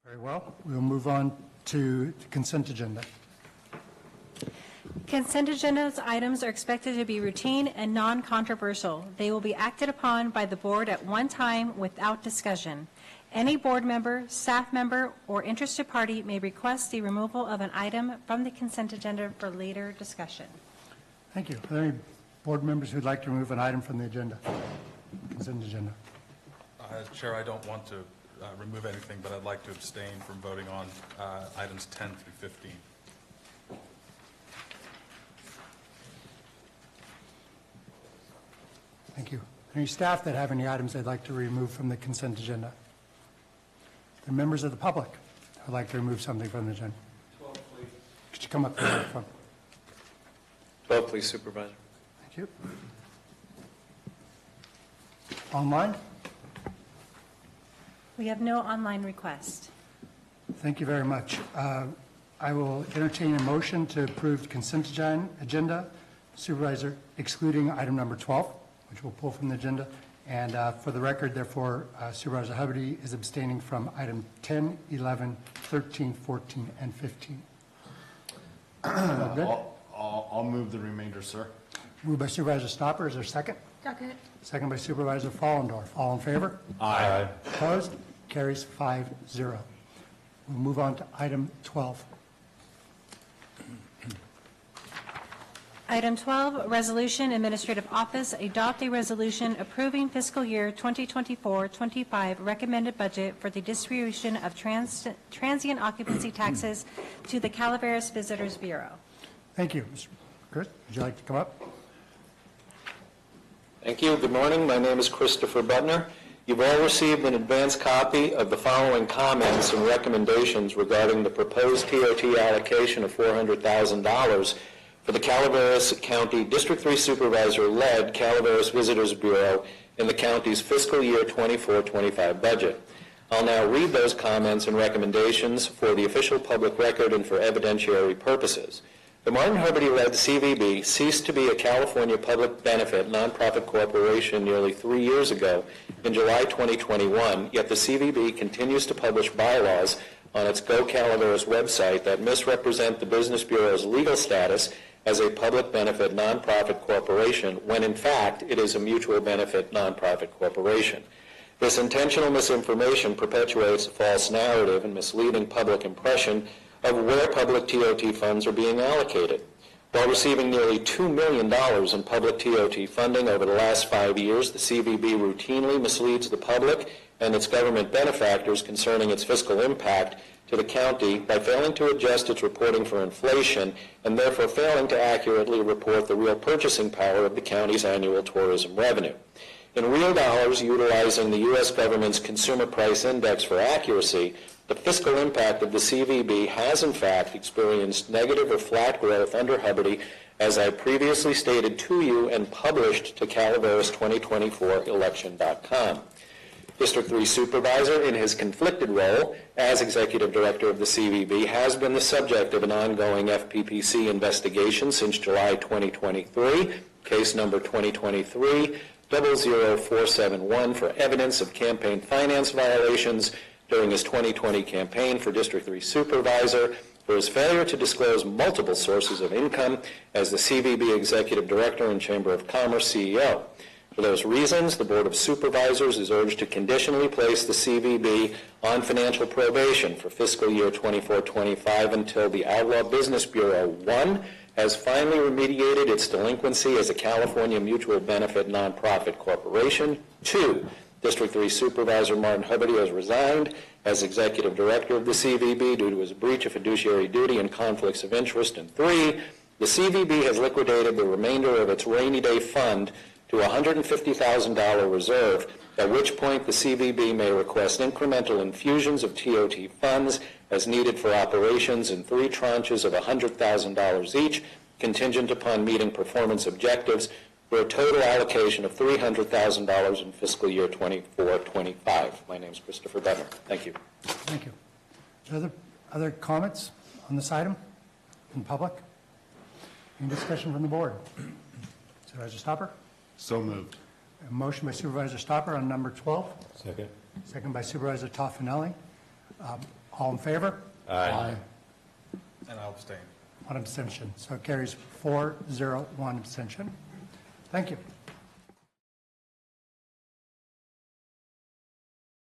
Very well. We'll move on to the consent agenda. Consent agenda items are expected to be routine and non-controversial. They will be acted upon by the board at one time without discussion. Any board member, staff member, or interested party may request the removal of an item from the consent agenda for later discussion. Thank you. Are there any board members who'd like to remove an item from the agenda, consent agenda? Chair, I don't want to remove anything, but I'd like to abstain from voting on items 10 through 15. Thank you. Any staff that have any items they'd like to remove from the consent agenda? The members of the public who'd like to remove something from the agenda? 12, please. Could you come up to the microphone? 12, please, Supervisor. Thank you. Online? We have no online request. Thank you very much. I will entertain a motion to approve the consent agenda, Supervisor, excluding item number 12, which we'll pull from the agenda. And for the record, therefore, Supervisor Hubbard is abstaining from item 10, 11, 13, 14, and 15. I'll move the remainder, sir. Moved by Supervisor Stopper. Is there a second? Second. Second by Supervisor Fallendorf. All in favor? Aye. Opposed? Carries 5-0. We'll move on to item 12. Item 12, Resolution Administrative Office, adopt a resolution approving fiscal year 2024-25 recommended budget for the distribution of transient occupancy taxes to the Calaveras Visitors Bureau. Thank you. Mr. Chris, would you like to come up? Thank you. Good morning. My name is Christopher Buttner. You've all received an advance copy of the following comments and recommendations regarding the proposed TOT allocation of $400,000 for the Calaveras County District 3 Supervisor-led Calaveras Visitors Bureau in the county's fiscal year 24-25 budget. I'll now read those comments and recommendations for the official public record and for evidentiary purposes. The Martin Hubbard-led CVB ceased to be a California public benefit nonprofit corporation nearly 3 years ago in July 2021, yet the CVB continues to publish bylaws on its Go Calaveras website that misrepresent the Business Bureau's legal status as a public benefit nonprofit corporation when in fact it is a mutual benefit nonprofit corporation. This intentional misinformation perpetuates a false narrative and misleading public impression of where public TOT funds are being allocated. While receiving nearly $2 million in public TOT funding over the last 5 years, the CVB routinely misleads the public and its government benefactors concerning its fiscal impact to the county by failing to adjust its reporting for inflation and therefore failing to accurately report the real purchasing power of the county's annual tourism revenue. In real dollars, utilizing the U.S. government's Consumer Price Index for accuracy, the fiscal impact of the CVB has in fact experienced negative or flat growth under Hubbard, as I previously stated to you and published to Calaveras2024election.com. District 3 Supervisor, in his conflicted role as Executive Director of the CVB, has been the subject of an ongoing FPPC investigation since July 2023, case number 2023-00471 for evidence of campaign finance violations during his 2020 campaign for District 3 Supervisor for his failure to disclose multiple sources of income as the CVB Executive Director and Chamber of Commerce CEO. For those reasons, the Board of Supervisors is urged to conditionally place the CVB on financial probation for fiscal year 24-25 until the Outlaw Business Bureau, 1, has finally remediated its delinquency as a California mutual benefit nonprofit corporation, 2, District 3 Supervisor Martin Hubbard has resigned as Executive Director of the CVB due to his breach of fiduciary duty and conflicts of interest, and 3, the CVB has liquidated the remainder of its rainy day fund to a $150,000 reserve, at which point the CVB may request incremental infusions of TOT funds as needed for operations in 3 tranches of $100,000 each, contingent upon meeting performance objectives, for a total allocation of $300,000 in fiscal year 24-25. My name is Christopher Buttner. Thank you. Thank you. Other comments on this item in public? Any discussion from the board? Supervisor Stopper? So moved. A motion by Supervisor Stopper on number 12. Second. Second by Supervisor Toffenelli. All in favor? Aye. And I'll abstain. One abstention. So it carries 4-0, one abstention. Thank you.